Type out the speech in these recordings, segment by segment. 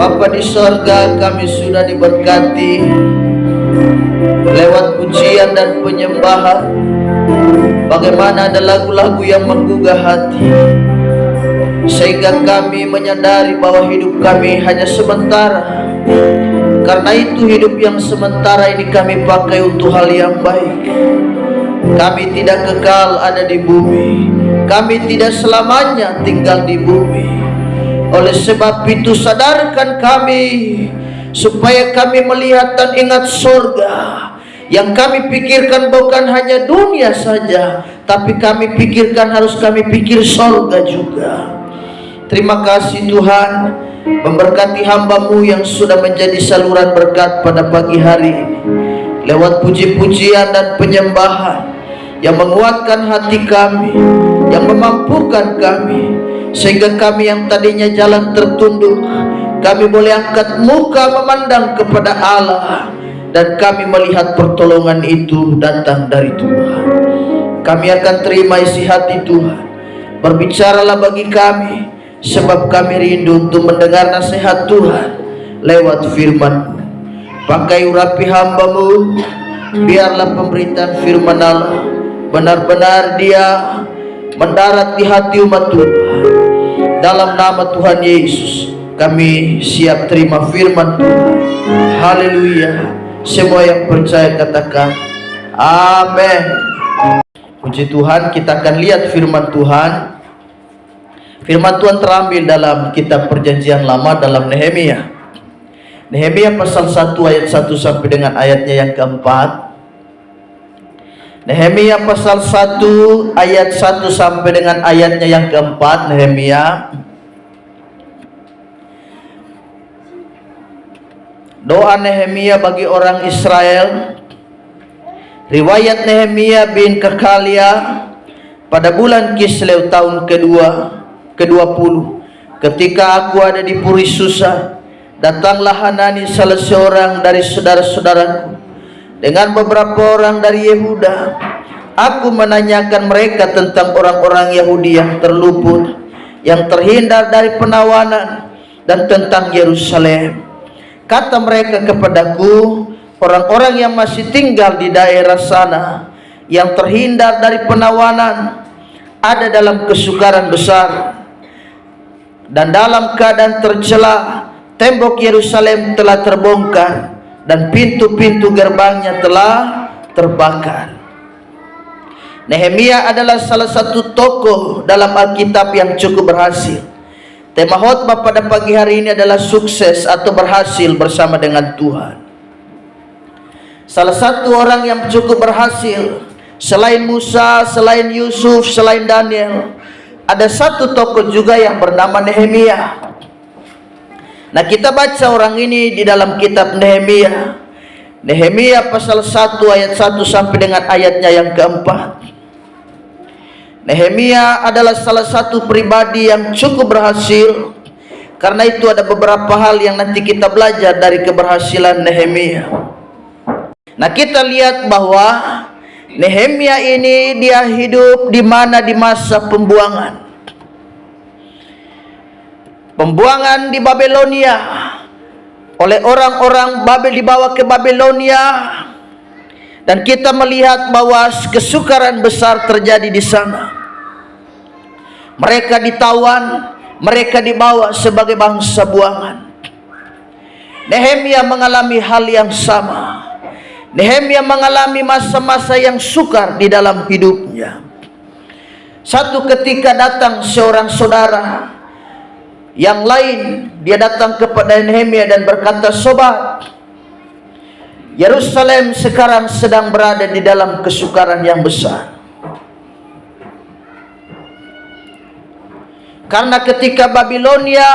Bapa di sorga, kami sudah diberkati lewat pujian dan penyembahan. Bagaimana ada lagu-lagu yang menggugah hati, sehingga kami menyadari bahwa hidup kami hanya sementara. Karena itu hidup yang sementara ini kami pakai untuk hal yang baik. Kami tidak kekal ada di bumi, kami tidak selamanya tinggal di bumi. Oleh sebab itu sadarkan kami, supaya kami melihat dan ingat surga. Yang kami pikirkan bukan hanya dunia saja, tapi kami pikirkan, harus kami pikir surga juga. Terima kasih Tuhan, memberkati hamba-Mu yang sudah menjadi saluran berkat pada pagi hari ini, lewat puji-pujian dan penyembahan yang menguatkan hati kami, yang memampukan kami, sehingga kami yang tadinya jalan tertunduk, kami boleh angkat muka memandang kepada Allah, dan kami melihat pertolongan itu datang dari Tuhan. Kami akan terima isi hati Tuhan. Berbicaralah bagi kami, sebab kami rindu untuk mendengar nasihat Tuhan lewat firman-Mu. Pakai urapi hamba-Mu, biarlah pemberitaan firman Allah benar-benar dia mendarat di hati umat Tuhan. Dalam nama Tuhan Yesus kami siap terima firman Tuhan. Haleluya. Semua yang percaya katakan amin. Puji Tuhan, kita akan lihat firman Tuhan. Firman Tuhan terambil dalam kitab Perjanjian Lama, dalam Nehemia. Nehemia pasal 1 ayat 1 sampai dengan ayatnya yang keempat. Nehemia pasal 1 ayat 1 sampai dengan ayatnya yang keempat. Nehemia. Doa Nehemia bagi orang Israel. Riwayat Nehemia bin Kekalia pada bulan Kislew tahun ke-20, ketika aku ada di Puri Susa, datanglah Hanani, salah seorang dari saudara-saudaraku, dengan beberapa orang dari Yehuda. Aku menanyakan mereka tentang orang-orang Yahudi yang terluput, yang terhindar dari penawanan, dan tentang Yerusalem. Kata mereka kepadaku, orang-orang yang masih tinggal di daerah sana, yang terhindar dari penawanan, ada dalam kesukaran besar, dan dalam keadaan tercela. Tembok Yerusalem telah terbongkar, dan pintu-pintu gerbangnya telah terbakar. Nehemia adalah salah satu tokoh dalam Alkitab yang cukup berhasil. Tema khotbah pada pagi hari ini adalah sukses atau berhasil bersama dengan Tuhan. Salah satu orang yang cukup berhasil, selain Musa, selain Yusuf, selain Daniel, ada satu tokoh juga yang bernama Nehemia. Nah, kita baca orang ini di dalam kitab Nehemia. Nehemia pasal 1 ayat 1 sampai dengan ayatnya yang keempat. Nehemia adalah salah satu pribadi yang cukup berhasil. Karena itu ada beberapa hal yang nanti kita belajar dari keberhasilan Nehemia. Nah, kita lihat bahwa Nehemia ini dia hidup di mana? Di masa pembuangan. Pembuangan di Babelonia. Oleh orang-orang Babel, dibawa ke Babelonia. Dan kita melihat bahwa kesukaran besar terjadi di sana. Mereka ditawan, mereka dibawa sebagai bangsa buangan. Nehemia mengalami hal yang sama. Nehemia mengalami masa-masa yang sukar di dalam hidupnya. Satu ketika datang seorang saudara yang lain, dia datang kepada Nehemia dan berkata, "Sobat, Yerusalem sekarang sedang berada di dalam kesukaran yang besar. Karena ketika Babilonia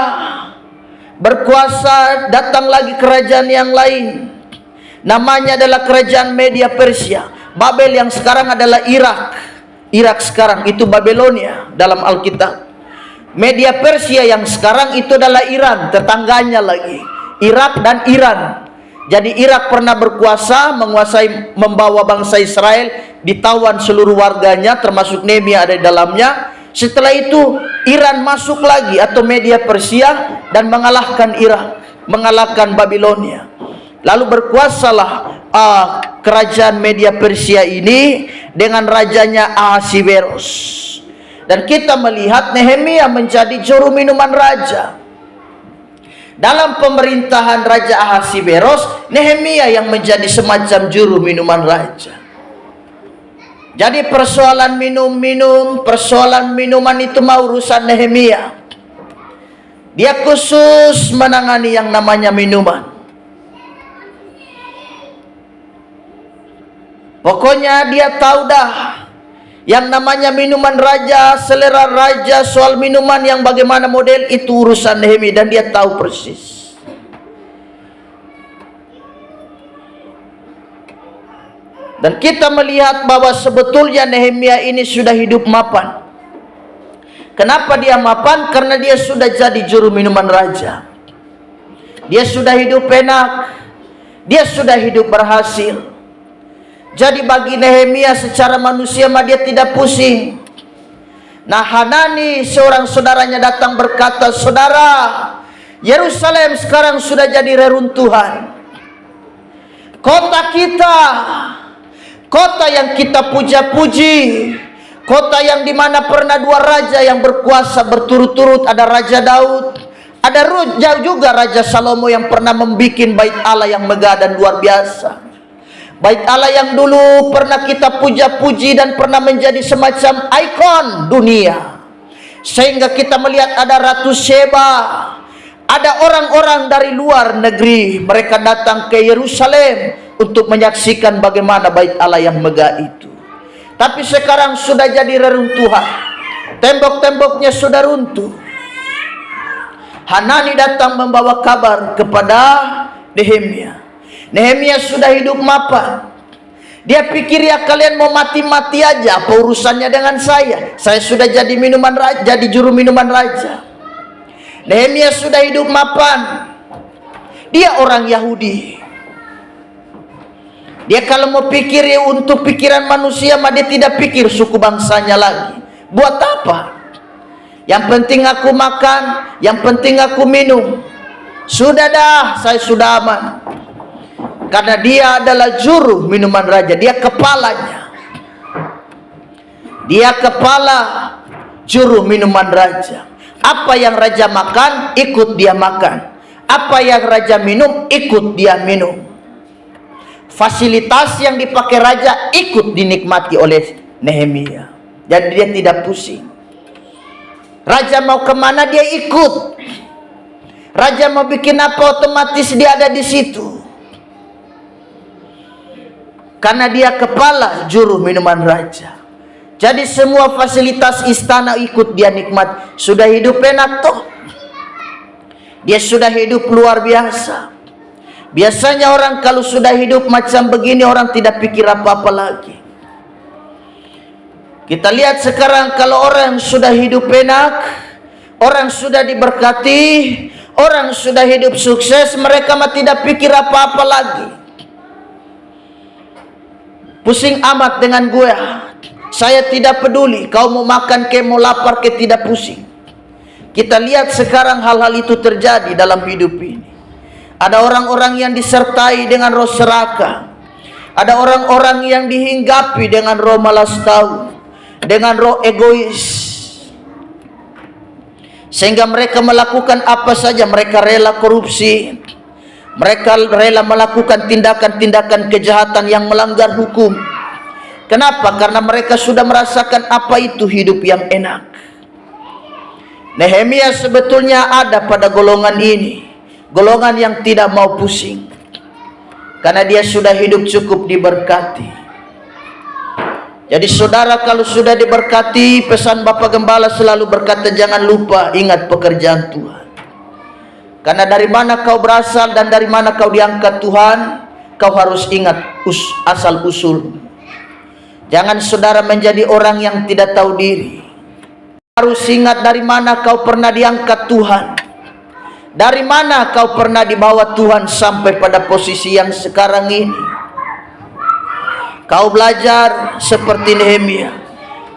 berkuasa, datang lagi kerajaan yang lain. Namanya adalah kerajaan Media Persia. Babel yang sekarang adalah Irak. Irak sekarang itu Babilonia dalam Alkitab. Media Persia yang sekarang itu adalah Iran, tetangganya lagi. Irak dan Iran. Jadi Irak pernah berkuasa, menguasai, membawa bangsa Israel, ditawan seluruh warganya, termasuk Nehemia ada di dalamnya. Setelah itu Iran masuk lagi atau Media Persia dan mengalahkan Irak. mengalahkan Babilonia. Lalu berkuasalah kerajaan Media Persia ini dengan rajanya Ahasveros. Dan kita melihat Nehemia menjadi juru minuman raja. Dalam pemerintahan Raja Ahasveros, Nehemia yang menjadi semacam juru minuman raja. Jadi persoalan persoalan minuman itu mau urusan Nehemia. Dia khusus menangani yang namanya minuman. Pokoknya dia tahu dah yang namanya minuman raja, selera raja, soal minuman yang bagaimana model itu urusan Nehemia, dan dia tahu persis. Dan kita melihat bahwa sebetulnya Nehemia ini sudah hidup mapan. Kenapa dia mapan? Karena dia sudah jadi juru minuman raja. Dia sudah hidup enak. Dia sudah hidup berhasil. Jadi bagi Nehemia secara manusia dia tidak pusing. Nah, Hanani seorang saudaranya datang berkata, "Saudara, Yerusalem sekarang sudah jadi reruntuhan. Kota kita, kota yang kita puja-puji, kota yang dimana pernah dua raja yang berkuasa berturut-turut, ada Raja Daud, ada juga Raja Salomo yang pernah membuat bait Allah yang megah dan luar biasa. Bait Allah yang dulu pernah kita puja-puji dan pernah menjadi semacam ikon dunia. Sehingga kita melihat ada Ratu Sheba, ada orang-orang dari luar negeri, mereka datang ke Yerusalem untuk menyaksikan bagaimana bait Allah yang megah itu. Tapi sekarang sudah jadi reruntuhan. Tembok-temboknya sudah runtuh. Hanani datang membawa kabar kepada Nehemia. Nehemia sudah hidup mapan. Dia pikir, ya kalian mau mati-mati aja, apa urusannya dengan saya? Saya sudah jadi minuman raja, jadi juru minuman raja. Nehemia sudah hidup mapan. Dia orang Yahudi. Dia kalau mau pikir ya untuk pikiran manusia, dia tidak pikir suku bangsanya lagi. Buat apa? Yang penting aku makan, yang penting aku minum. Sudah dah, saya sudah aman. Karena dia adalah juru minuman raja, dia kepalanya. Dia kepala juru minuman raja. Apa yang raja makan, ikut dia makan. Apa yang raja minum, ikut dia minum. Fasilitas yang dipakai raja ikut dinikmati oleh Nehemia. Jadi dia tidak pusing. Raja mau kemana dia ikut. Raja mau bikin apa otomatis dia ada di situ. Karena dia kepala juru minuman raja. Jadi semua fasilitas istana ikut dia nikmat. Sudah hidup enak toh. Dia sudah hidup luar biasa. Biasanya orang kalau sudah hidup macam begini, orang tidak pikir apa-apa lagi. Kita lihat sekarang kalau orang sudah hidup enak, orang sudah diberkati, orang sudah hidup sukses, mereka mah tidak pikir apa-apa lagi. Pusing amat dengan gue. Saya tidak peduli. Kau mau makan ke, mau lapar ke, tidak pusing. Kita lihat sekarang hal-hal itu terjadi dalam hidup ini. Ada orang-orang yang disertai dengan roh serakah. Ada orang-orang yang dihinggapi dengan roh malas tahu, dengan roh egois. Sehingga mereka melakukan apa saja. Mereka rela korupsi. Mereka rela melakukan tindakan-tindakan kejahatan yang melanggar hukum. Kenapa? Karena mereka sudah merasakan apa itu hidup yang enak. Nehemia sebetulnya ada pada golongan ini. Golongan yang tidak mau pusing. Karena dia sudah hidup cukup diberkati. Jadi saudara, kalau sudah diberkati, pesan Bapak Gembala selalu berkata, jangan lupa ingat pekerjaan Tuhan. Karena dari mana kau berasal dan dari mana kau diangkat Tuhan, kau harus ingat asal usul. Jangan saudara menjadi orang yang tidak tahu diri. Harus ingat dari mana kau pernah diangkat Tuhan. Dari mana kau pernah dibawa Tuhan sampai pada posisi yang sekarang ini. Kau belajar seperti Nehemia.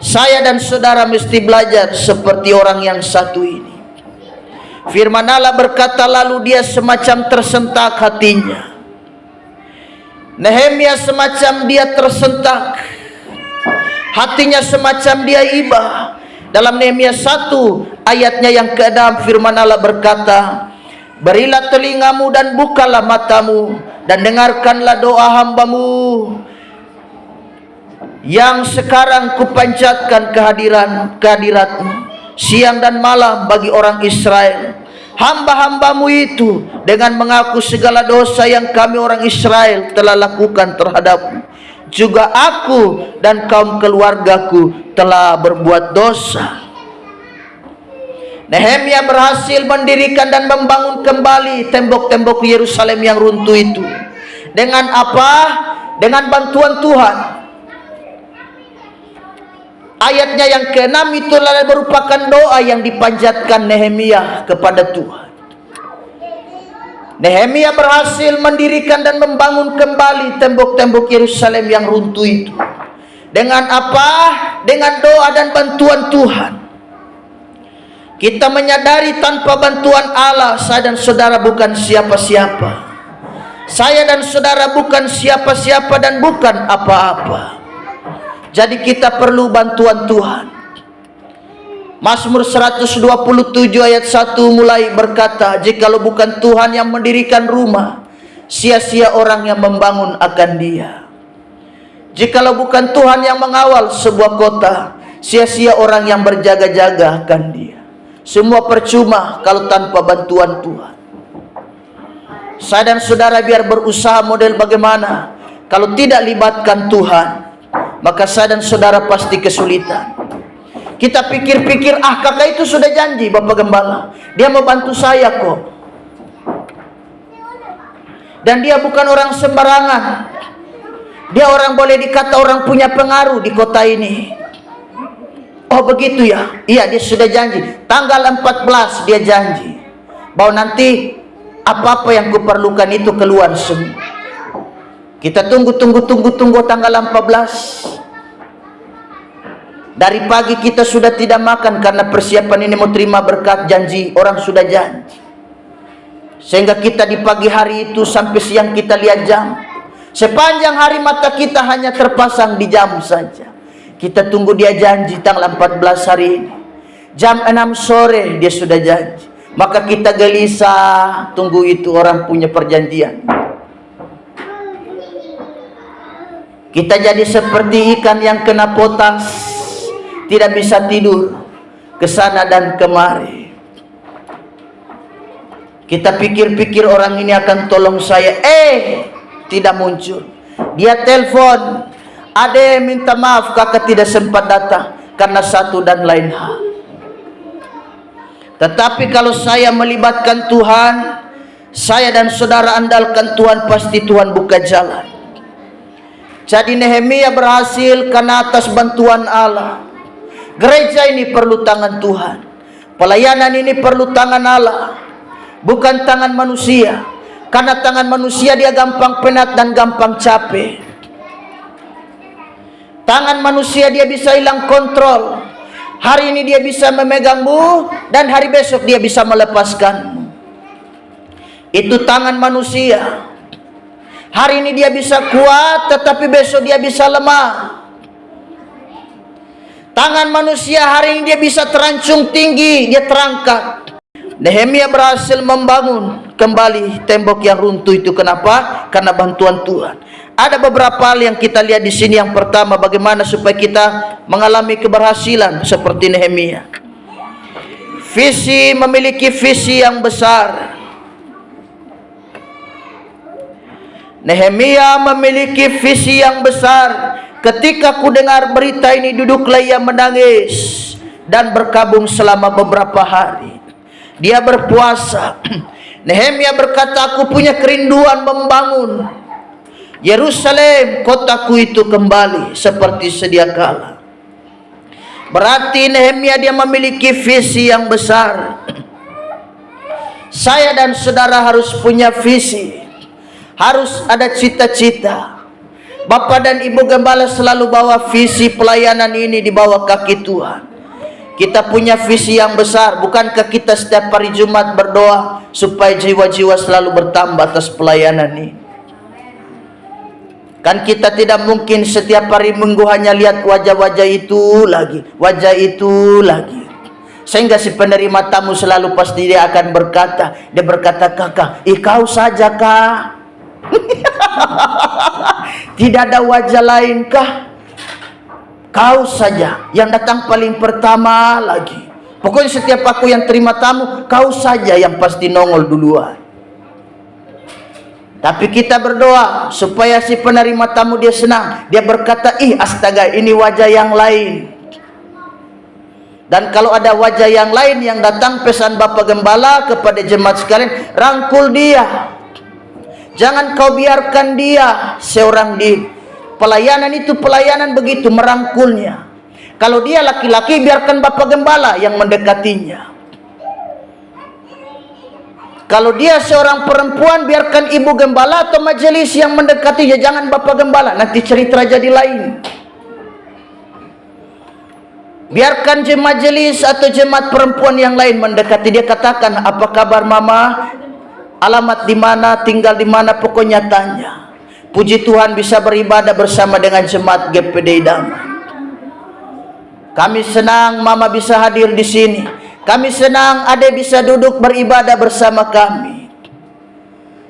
Saya dan saudara mesti belajar seperti orang yang satu ini. Firman Allah berkata, lalu dia semacam tersentak hatinya. Nehemia semacam dia tersentak, hatinya semacam dia iba. Dalam Nehemia 1 ayatnya yang ke-6, firman Allah berkata, berilah telingamu dan bukalah matamu, dan dengarkanlah doa hambamu yang sekarang kupanjatkan kehadiratmu siang dan malam bagi orang Israel. Hamba-hambamu itu dengan mengaku segala dosa yang kami orang Israel telah lakukan terhadapmu, juga aku dan kaum keluargaku telah berbuat dosa. Nehemia berhasil mendirikan dan membangun kembali tembok-tembok Yerusalem yang runtuh itu. Dengan apa? Dengan bantuan Tuhan. Ayatnya yang ke-6 itu merupakan doa yang dipanjatkan Nehemia kepada Tuhan. Nehemia berhasil mendirikan dan membangun kembali tembok-tembok Yerusalem yang runtuh itu. Dengan apa? Dengan doa dan bantuan Tuhan. Kita menyadari tanpa bantuan Allah, saya dan saudara bukan siapa-siapa. Saya dan saudara bukan siapa-siapa dan bukan apa-apa. Jadi kita perlu bantuan Tuhan. Mazmur 127 ayat 1 mulai berkata, jikalau bukan Tuhan yang mendirikan rumah, sia-sia orang yang membangun akan dia. Jikalau bukan Tuhan yang mengawal sebuah kota, sia-sia orang yang berjaga-jaga akan dia. Semua percuma kalau tanpa bantuan Tuhan. Saya dan saudara biar berusaha model bagaimana, kalau tidak libatkan Tuhan, maka saya dan saudara pasti kesulitan. Kita pikir-pikir, kakak itu sudah janji Bapak Gembala, dia mau bantu saya kok. Dan dia bukan orang sembarangan. Dia orang boleh dikata orang punya pengaruh di kota ini. Oh begitu ya? Iya, dia sudah janji. Tanggal 14 dia janji bahwa nanti apa-apa yang kuperlukan itu keluar semua. Kita tunggu tanggal 14. Dari pagi kita sudah tidak makan karena persiapan ini mau terima berkat janji orang sudah janji. Sehingga kita di pagi hari itu sampai siang kita lihat jam. Sepanjang hari mata kita hanya terpasang di jam saja. Kita tunggu dia janji tanggal 14 hari ini. Jam 6 sore dia sudah janji. Maka kita gelisah tunggu itu orang punya perjanjian. Kita jadi seperti ikan yang kena potas, tidak bisa tidur ke sana dan kemari. Kita pikir-pikir orang ini akan tolong saya, tidak muncul. Dia telepon, Ade minta maaf kakak tidak sempat datang karena satu dan lain hal. Tetapi kalau saya melibatkan Tuhan, saya dan saudara andalkan Tuhan, pasti Tuhan buka jalan. Jadi Nehemia berhasil karena atas bantuan Allah. Gereja ini perlu tangan Tuhan. Pelayanan ini perlu tangan Allah, bukan tangan manusia. Karena tangan manusia dia gampang penat dan gampang capek. Tangan manusia dia bisa hilang kontrol. Hari ini dia bisa memegangmu dan hari besok dia bisa melepaskanmu. Itu tangan manusia. Hari ini dia bisa kuat, tetapi besok dia bisa lemah. Tangan manusia hari ini dia bisa terancung tinggi, dia terangkat. Nehemia berhasil membangun kembali tembok yang runtuh itu. Kenapa? Karena bantuan Tuhan. Ada beberapa hal yang kita lihat di sini. Yang pertama, bagaimana supaya kita mengalami keberhasilan seperti Nehemia. Memiliki visi yang besar. Nehemia memiliki visi yang besar. Ketika ku dengar berita ini, duduklah ia menangis dan berkabung selama beberapa hari. Dia berpuasa. Nehemia berkata, aku punya kerinduan membangun Yerusalem, kotaku itu kembali seperti sedia kala. Berarti Nehemia dia memiliki visi yang besar. Saya dan saudara harus punya visi. Harus ada cita-cita. Bapak dan Ibu Gembala selalu bawa visi pelayanan ini di bawah kaki Tuhan. Kita punya visi yang besar. Bukankah kita setiap hari Jumat berdoa supaya jiwa-jiwa selalu bertambah atas pelayanan ini? Kan kita tidak mungkin setiap hari Minggu hanya lihat wajah-wajah itu lagi, wajah itu lagi. Sehingga si penerima tamu selalu pasti dia akan berkata, kakak, kau saja kah? Tidak ada wajah lain kah? Kau saja yang datang paling pertama lagi. Pokoknya setiap aku yang terima tamu, kau saja yang pasti nongol duluan. Tapi kita berdoa supaya si penerima tamu dia senang. Dia berkata, astaga, ini wajah yang lain. Dan kalau ada wajah yang lain yang datang, pesan Bapak Gembala kepada jemaat sekalian, rangkul dia. Jangan kau biarkan dia seorang diri. Pelayanan itu pelayanan begitu, merangkulnya. Kalau dia laki-laki, biarkan Bapak Gembala yang mendekatinya. Kalau dia seorang perempuan, biarkan Ibu Gembala atau majelis yang mendekatinya. Jangan Bapak Gembala, nanti cerita jadi lain. Biarkan majelis atau jemaat perempuan yang lain mendekati dia. Katakan, apa kabar mama? Alamat di mana? Tinggal di mana? Pokoknya tanya. Puji Tuhan bisa beribadah bersama dengan jemaat GPD Idaman. Kami senang mama bisa hadir di sini. Kami senang adek bisa duduk beribadah bersama kami.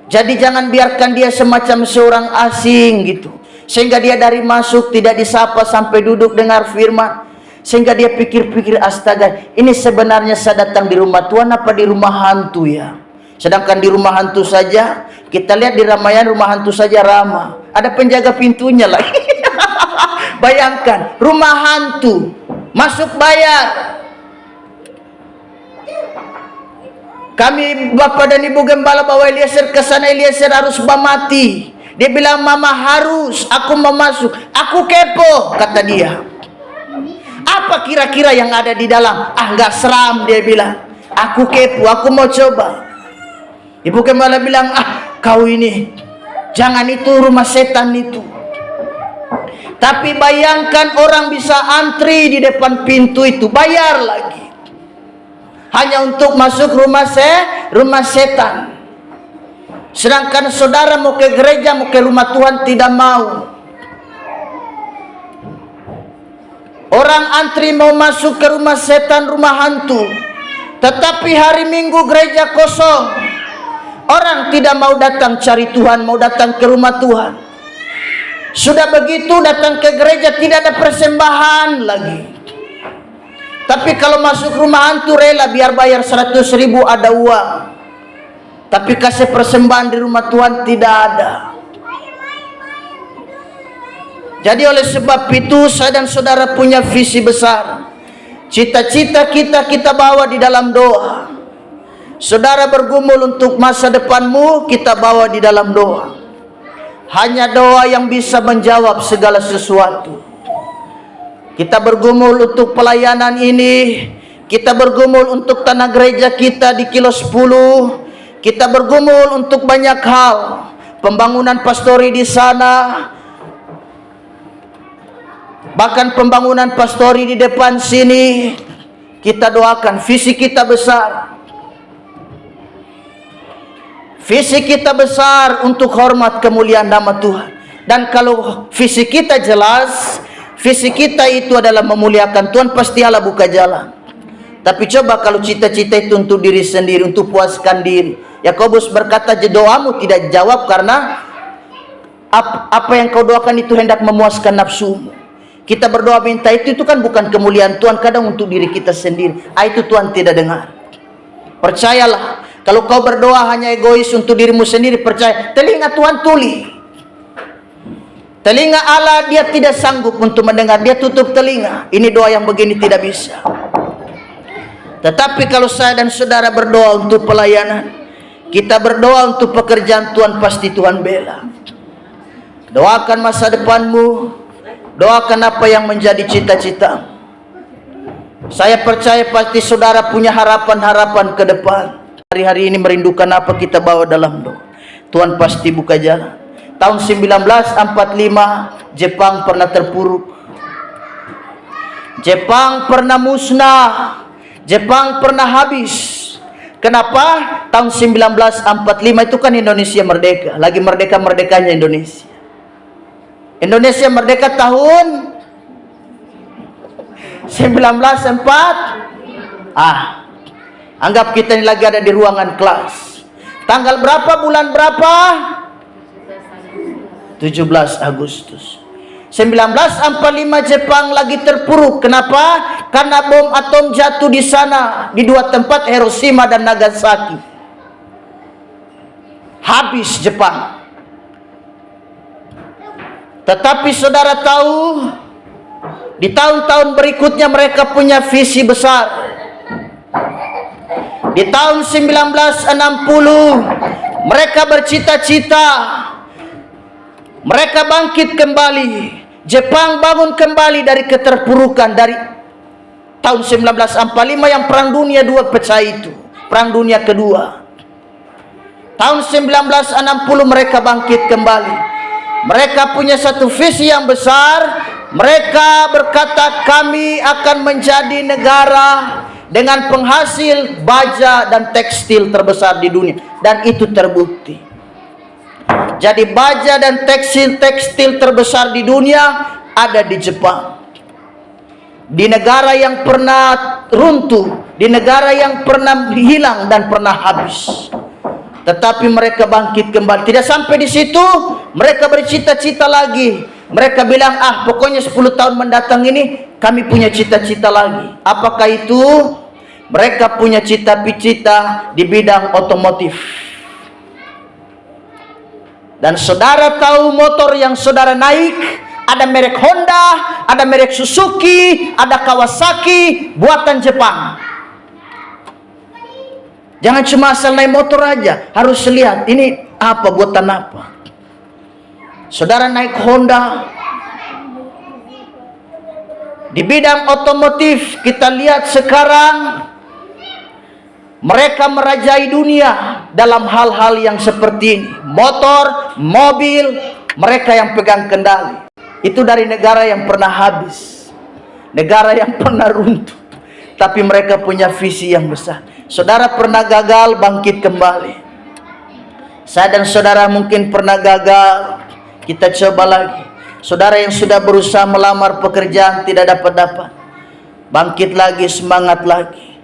Jadi jangan biarkan dia semacam seorang asing gitu. Sehingga dia dari masuk tidak disapa sampai duduk dengar firman. Sehingga dia pikir-pikir, astaga, ini sebenarnya saya datang di rumah Tuhan apa di rumah hantu ya? Sedangkan di rumah hantu saja, kita lihat di Ramayana rumah hantu saja ramah. Ada penjaga pintunya lagi. Bayangkan, rumah hantu, masuk bayar. Kami Bapak dan Ibu Gembala bawa Eliezer ke sana, Eliezer harus mati. Dia bilang, mama harus, aku mau masuk. Aku kepo, kata dia. Apa kira-kira yang ada di dalam? Nggak seram, dia bilang. Aku kepo, aku mau coba. Ibu Gembala bilang, kau ini, jangan, itu rumah setan itu. Tapi bayangkan orang bisa antri di depan pintu itu, bayar lagi. Hanya untuk masuk rumah setan. Sedangkan saudara mau ke gereja, mau ke rumah Tuhan tidak mau. Orang antri mau masuk ke rumah setan, rumah hantu. Tetapi hari Minggu gereja kosong. Orang tidak mau datang cari Tuhan, mau datang ke rumah Tuhan. Sudah begitu datang ke gereja tidak ada persembahan lagi. Tapi kalau masuk rumah hantu rela, biar bayar 100.000 ada uang. Tapi kasih persembahan di rumah Tuhan tidak ada. Jadi oleh sebab itu saya dan saudara punya visi besar. Cita-cita kita bawa di dalam doa. Saudara bergumul untuk masa depanmu, kita bawa di dalam doa. Hanya doa yang bisa menjawab segala sesuatu. Kita bergumul untuk pelayanan ini. Kita bergumul untuk tanah gereja kita di kilo 10. Kita bergumul untuk banyak hal. Pembangunan pastori di sana. Bahkan pembangunan pastori di depan sini. Kita doakan, visi kita besar. Visi kita besar untuk hormat kemuliaan nama Tuhan. Dan kalau visi kita jelas, visi kita itu adalah memuliakan Tuhan, pasti Allah buka jalan. Tapi coba kalau cita-cita itu untuk diri sendiri, untuk puaskan diri. Yakobus berkata, doamu tidak dijawab karena apa yang kau doakan itu hendak memuaskan nafsumu. Kita berdoa minta itu kan bukan kemuliaan Tuhan, kadang untuk diri kita sendiri. Itu Tuhan tidak dengar. Percayalah, kalau kau berdoa hanya egois untuk dirimu sendiri, percaya, telinga Tuhan tuli. Telinga Allah dia tidak sanggup untuk mendengar, dia tutup telinga. Ini doa yang begini tidak bisa. Tetapi kalau saya dan saudara berdoa untuk pelayanan, kita berdoa untuk pekerjaan Tuhan, pasti Tuhan bela. Doakan masa depanmu, doakan apa yang menjadi cita-cita. Saya percaya pasti saudara punya harapan-harapan ke depan. Hari-hari ini merindukan apa kita bawa dalam doa. Tuhan pasti buka jalan. Tahun 1945 Jepang pernah terpuruk. Jepang pernah musnah, Jepang pernah habis. Kenapa? Tahun 1945 itu kan Indonesia merdeka, lagi merdeka-merdekanya Indonesia. Indonesia merdeka tahun 1904. Anggap kita ini lagi ada di ruangan kelas. Tanggal berapa, bulan berapa? 17 Agustus 1945 Jepang lagi terpuruk. Kenapa? Karena bom atom jatuh di sana, di dua tempat, Hiroshima dan Nagasaki. Habis Jepang. Tetapi saudara tahu, di tahun-tahun berikutnya mereka punya visi besar. Di tahun 1960 mereka bercita-cita, mereka bangkit kembali. Jepang bangun kembali dari keterpurukan dari tahun 1945 yang Perang Dunia II pecah itu, Perang Dunia Kedua. Tahun 1960 mereka bangkit kembali. Mereka punya satu visi yang besar. Mereka berkata, kami akan menjadi negara dengan penghasil baja dan tekstil terbesar di dunia, dan itu terbukti. Jadi baja dan tekstil terbesar di dunia ada di Jepang. Di negara yang pernah runtuh, di negara yang pernah hilang dan pernah habis. Tetapi mereka bangkit kembali. Tidak sampai di situ, mereka bercita-cita lagi. Mereka bilang, pokoknya 10 tahun mendatang ini kami punya cita-cita lagi. Apakah itu? Mereka punya cita-cita di bidang otomotif. Dan saudara tahu motor yang saudara naik, ada merek Honda, ada merek Suzuki, ada Kawasaki, buatan Jepang. Jangan cuma asal naik motor aja, harus lihat ini apa, buatan apa. Saudara naik Honda. Di bidang otomotif kita lihat sekarang mereka merajai dunia dalam hal-hal yang seperti ini. Motor, mobil, mereka yang pegang kendali. Itu dari negara yang pernah habis, negara yang pernah runtuh, tapi mereka punya visi yang besar. Saudara pernah gagal, bangkit kembali. Saya dan saudara mungkin pernah gagal, kita coba lagi. Saudara yang sudah berusaha melamar pekerjaan tidak dapat, bangkit lagi, semangat lagi.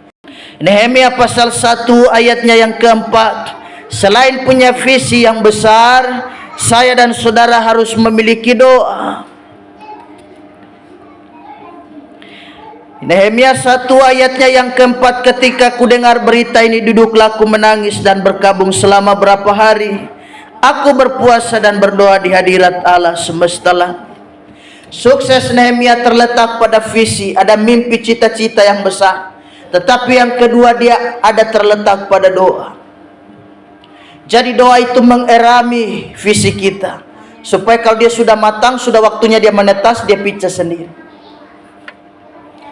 Nehemia pasal 1 ayatnya yang keempat. Selain punya visi yang besar, saya dan saudara harus memiliki doa. Nehemia 1 ayatnya yang keempat. Ketika ku dengar berita ini, duduklah aku menangis dan berkabung selama berapa hari. Aku berpuasa dan berdoa di hadirat Allah semesta langit. Sukses Nehemia terletak pada visi, ada mimpi, cita-cita yang besar. Tetapi yang kedua, dia ada terletak pada doa. Jadi doa itu mengerami visi kita, supaya kalau dia sudah matang, sudah waktunya dia menetas, dia picah sendiri.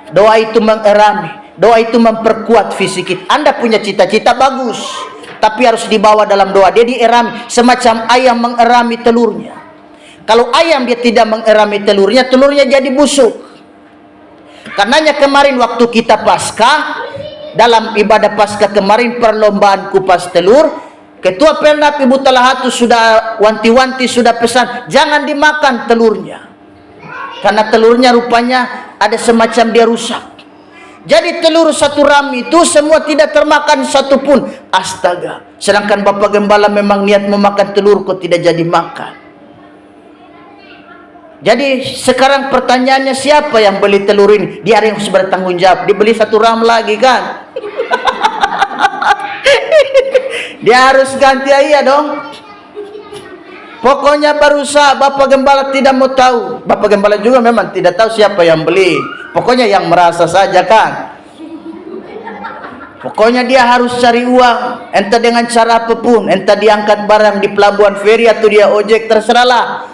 Doa itu mengerami, doa itu memperkuat visi kita. Anda punya cita-cita bagus, tapi harus dibawa dalam doa. Dia dierami, semacam ayam mengerami telurnya. Kalau ayam dia tidak mengerami telurnya, telurnya jadi busuk. Karenanya kemarin waktu kita Paskah, dalam ibadah Paskah kemarin, perlombaan kupas telur, Ketua Pemdap Ibu Talahatu sudah wanti-wanti, sudah pesan, jangan dimakan telurnya. Karena telurnya rupanya ada semacam dia rusak. Jadi telur satu ram itu semua tidak termakan satu pun. Astaga. Sedangkan Bapak Gembala memang niat memakan telur, kok tidak jadi makan. Jadi sekarang pertanyaannya, siapa yang beli telur ini? Dia yang harus bertanggung jawab. Dibeli satu ram lagi kan? Dia harus ganti aja dong. Pokoknya berusaha. Bapak Gembala tidak mau tahu. Bapak Gembala juga memang tidak tahu siapa yang beli. Pokoknya yang merasa saja kan. Pokoknya dia harus cari uang, entah dengan cara apapun, entah diangkat barang di pelabuhan feri atau dia ojek, terserahlah.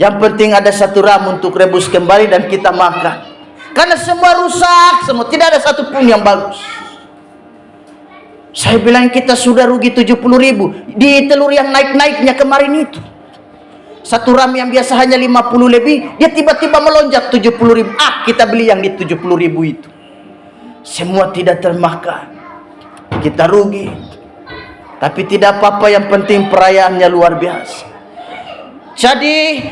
Yang penting ada satu ram untuk rebus kembali dan kita makan. Karena semua rusak, semua, tidak ada satu pun yang bagus. Saya bilang kita sudah rugi 70.000 di telur yang naik-naiknya kemarin itu. Satu ram yang biasa hanya 50 lebih, dia tiba-tiba melonjak 70.000. Kita beli yang di 70.000 itu. Semua tidak termakan, kita rugi. Tapi tidak apa-apa, yang penting perayaannya luar biasa. Jadi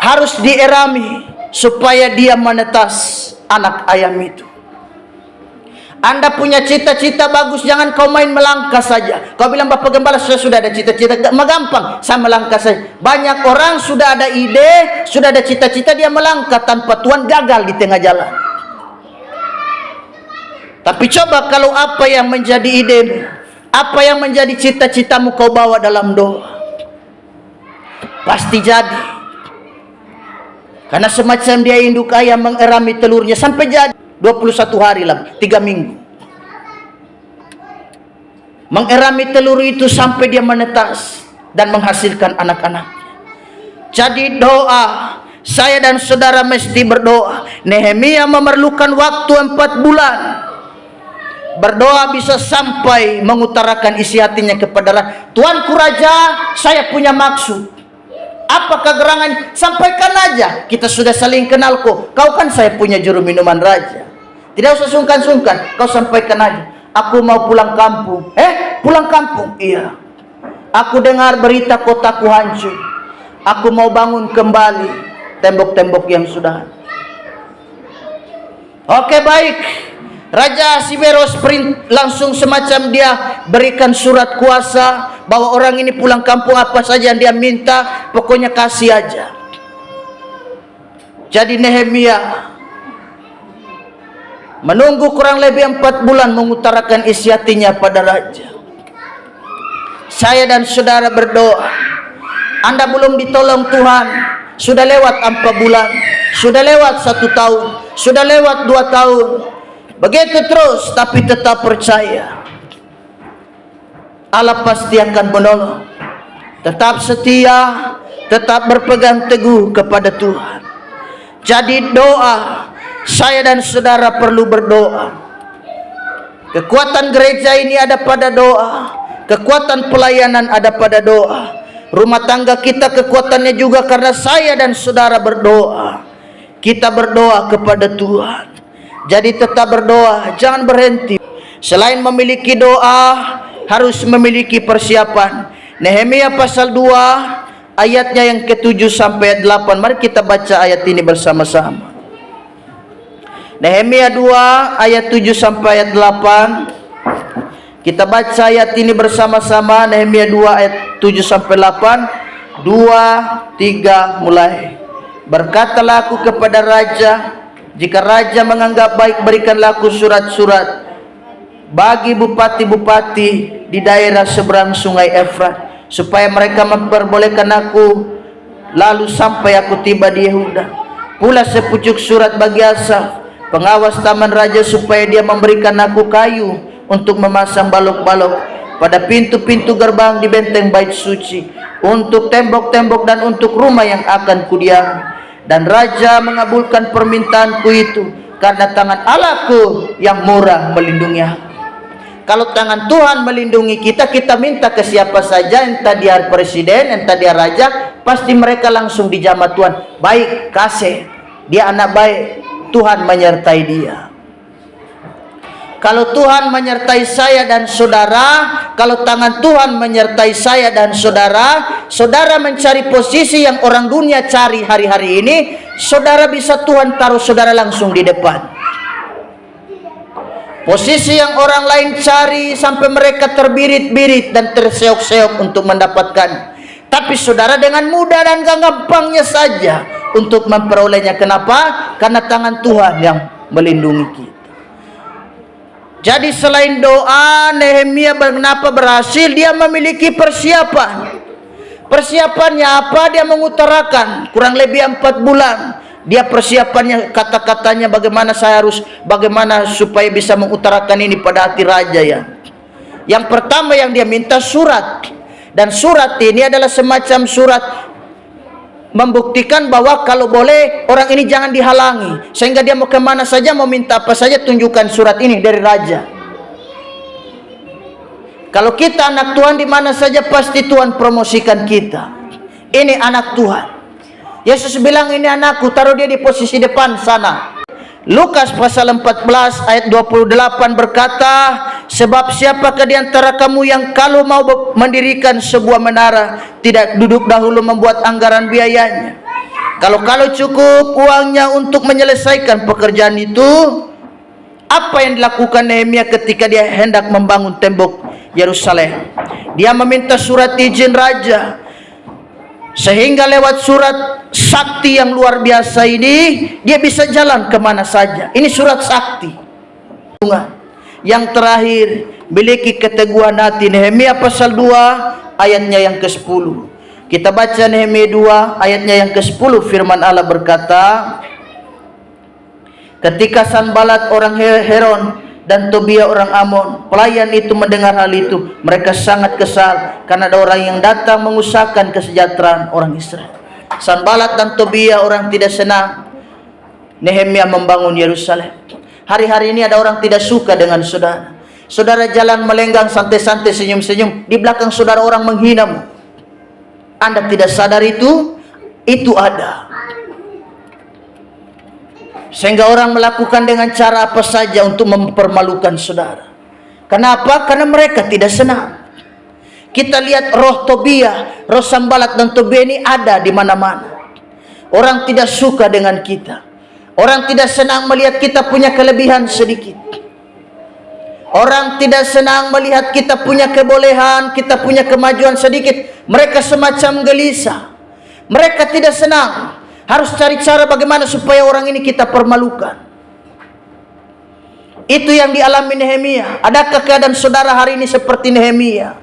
harus dierami supaya dia menetas anak ayam itu. Anda punya cita-cita bagus, jangan kau main melangkah saja. Kau bilang, Bapak Gembala, saya sudah ada cita-cita, gampang, saya melangkah saja. Banyak orang sudah ada ide, sudah ada cita-cita, dia melangkah tanpa Tuhan, gagal di tengah jalan. Tapi coba kalau apa yang menjadi idemu, apa yang menjadi cita-citamu kau bawa dalam doa, pasti jadi. Karena semacam dia induk ayam mengerami telurnya sampai jadi 21 hari lah, 3 minggu. Mengerami telur itu sampai dia menetas dan menghasilkan anak-anak. Jadi doa, saya dan saudara mesti berdoa. Nehemia memerlukan waktu 4 bulan. Berdoa bisa sampai mengutarakan isi hatinya kepada Raja. Tuanku Raja, saya punya maksud. Apa kegerangan? Sampaikan aja. Kita sudah saling kenal kok. Kau kan saya punya juru minuman Raja. Tidak usah sungkan-sungkan, kau sampaikan aja. Aku mau pulang kampung. Pulang kampung? Iya. Aku dengar berita kotaku hancur. Aku mau bangun kembali tembok-tembok yang sudah. Oke, baik. Raja Ahasveros langsung semacam dia berikan surat kuasa bahwa orang ini pulang kampung, apa saja yang dia minta, pokoknya kasih aja. Jadi Nehemia menunggu kurang lebih 4 bulan mengutarakan isi hatinya pada raja. Saya dan saudara berdoa. Anda belum ditolong Tuhan, sudah lewat 4 bulan, sudah lewat 1 tahun, sudah lewat 2 tahun. Begitu terus, tapi tetap percaya Allah pasti akan menolong. Tetap setia, tetap berpegang teguh kepada Tuhan. Jadi doa, saya dan saudara perlu berdoa. Kekuatan gereja ini ada pada doa. Kekuatan pelayanan ada pada doa. Rumah tangga kita kekuatannya juga karena saya dan saudara berdoa. Kita berdoa kepada Tuhan. Jadi tetap berdoa, jangan berhenti. Selain memiliki doa, harus memiliki persiapan. Nehemia pasal 2 ayatnya yang ke-7 sampai 8. Mari kita baca ayat ini bersama-sama. Nehemia 2 ayat 7 sampai ayat 8. Kita baca ayat ini bersama-sama. Nehemia 2 ayat 7 sampai 8. 2, 3 mulai. Berkatalah aku kepada raja, jika raja menganggap baik, berikanlah aku surat-surat bagi bupati-bupati di daerah seberang sungai Efrat, supaya mereka memperbolehkan aku lalu sampai aku tiba di Yehuda. Pula sepucuk surat bagi Asaf, pengawas taman raja, supaya dia memberikan aku kayu untuk memasang balok-balok pada pintu-pintu gerbang di benteng bait suci, untuk tembok-tembok dan untuk rumah yang akan kudiami. Dan raja mengabulkan permintaanku itu, karena tangan Allahku yang murah melindungi aku. Kalau tangan Tuhan melindungi kita, kita minta ke siapa saja, entah dia presiden, entah dia raja, pasti mereka langsung dijamah Tuhan. Baik, kasih. Dia anak baik, Tuhan menyertai dia. Kalau Tuhan menyertai saya dan saudara, kalau tangan Tuhan menyertai saya dan saudara, saudara mencari posisi yang orang dunia cari hari-hari ini, saudara bisa Tuhan taruh saudara langsung di depan. Posisi yang orang lain cari sampai mereka terbirit-birit dan terseok-seok untuk mendapatkan. Tapi saudara dengan mudah dan gampangnya saja untuk memperolehnya. Kenapa? Karena tangan Tuhan yang melindungi kita. Jadi selain doa, Nehemia kenapa berhasil? Dia memiliki persiapan. Persiapannya apa? Dia mengutarakan kurang lebih 4 bulan. Dia persiapannya, kata-katanya bagaimana supaya bisa mengutarakan ini pada hati raja ya. Yang pertama yang dia minta surat. Dan surat ini adalah semacam surat membuktikan bahwa kalau boleh orang ini jangan dihalangi, sehingga dia mau kemana saja, mau minta apa saja, tunjukkan surat ini dari raja. Kalau kita anak Tuhan, di mana saja pasti Tuhan promosikan kita. Ini anak Tuhan. Yesus bilang, ini anakku, taruh dia di posisi depan sana. Lukas pasal 14 ayat 28 berkata, sebab siapakah di antara kamu yang kalau mau mendirikan sebuah menara, tidak duduk dahulu membuat anggaran biayanya. Kalau cukup uangnya untuk menyelesaikan pekerjaan itu. Apa yang dilakukan Nehemia ketika dia hendak membangun tembok Yerusalem? Dia meminta surat izin raja, sehingga lewat surat sakti yang luar biasa ini dia bisa jalan kemana saja. Ini surat sakti. Yang terakhir, miliki keteguhan hati. Nehemia pasal 2 ayatnya yang ke-10. Kita baca Nehemia 2 ayatnya yang ke-10. Firman Allah berkata, ketika Sanbalat orang Heron dan Tobia orang Amon, pelayan itu mendengar hal itu, mereka sangat kesal karena ada orang yang datang mengusahakan kesejahteraan orang Israel. Sanbalat dan Tobia orang tidak senang Nehemia membangun Yerusalem. Hari-hari ini ada orang tidak suka dengan saudara. Saudara jalan melenggang santai-santai, senyum-senyum, di belakang saudara orang menghinamu. Anda tidak sadar itu ada. Sehingga orang melakukan dengan cara apa saja untuk mempermalukan saudara. Kenapa? Karena mereka tidak senang. Kita lihat roh Tobia, roh Sanbalat dan Tobia ini ada di mana-mana. Orang tidak suka dengan kita. Orang tidak senang melihat kita punya kelebihan sedikit. Orang tidak senang melihat kita punya kebolehan, kita punya kemajuan sedikit. Mereka semacam gelisah. Mereka tidak senang. Harus cari cara bagaimana supaya orang ini kita permalukan. Itu yang dialami Nehemia. Adakah keadaan saudara hari ini seperti Nehemia?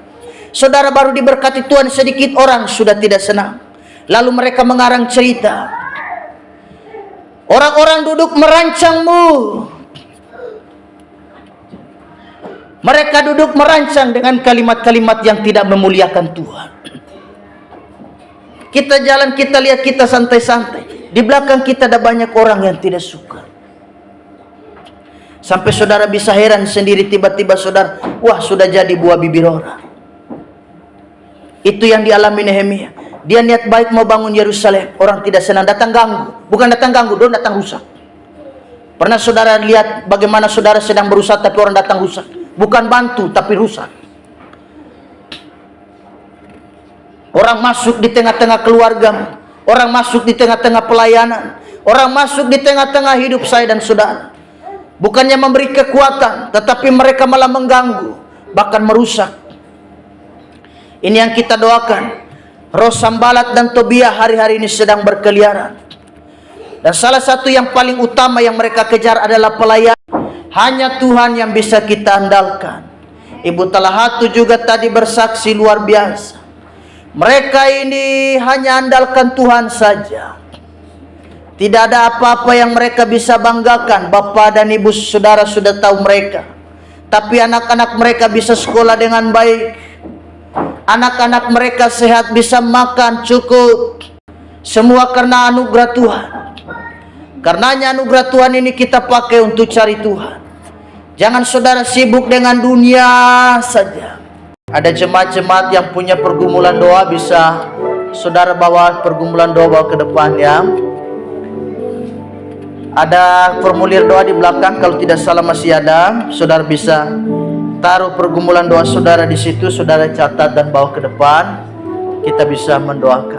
Saudara baru diberkati Tuhan sedikit, orang sudah tidak senang. Lalu mereka mengarang cerita. Orang-orang duduk merancangmu. Mereka duduk merancang dengan kalimat-kalimat yang tidak memuliakan Tuhan. Kita jalan, kita lihat, kita santai-santai. Di belakang kita ada banyak orang yang tidak suka. Sampai saudara bisa heran sendiri, tiba-tiba saudara, wah sudah jadi buah bibir orang. Itu yang dialami Nehemia. Dia niat baik mau bangun Yerusalem, orang tidak senang, datang ganggu. Bukan datang ganggu, datang rusak. Pernah saudara lihat bagaimana saudara sedang berusaha tapi orang datang rusak? Bukan bantu tapi rusak. Orang masuk di tengah-tengah keluargamu, orang masuk di tengah-tengah pelayanan, orang masuk di tengah-tengah hidup saya dan saudara. Bukannya memberi kekuatan, tetapi mereka malah mengganggu, bahkan merusak. Ini yang kita doakan. Roh Sanbalat dan Tobia hari-hari ini sedang berkeliaran. Dan salah satu yang paling utama yang mereka kejar adalah pelayanan. Hanya Tuhan yang bisa kita andalkan. Ibu Talahatu juga tadi bersaksi luar biasa. Mereka ini hanya andalkan Tuhan saja. Tidak ada apa-apa yang mereka bisa banggakan. Bapak dan ibu saudara sudah tahu mereka. Tapi anak-anak mereka bisa sekolah dengan baik. Anak-anak mereka sehat, bisa makan cukup. Semua karena anugerah Tuhan. Karenanya anugerah Tuhan ini kita pakai untuk cari Tuhan. Jangan saudara sibuk dengan dunia saja. Ada jemaat-jemaat yang punya pergumulan doa, bisa saudara bawa pergumulan doa bawa ke depan ya. Ada formulir doa di belakang, kalau tidak salah masih ada. Saudara bisa taruh pergumulan doa saudara di situ, saudara catat dan bawa ke depan. Kita bisa mendoakan.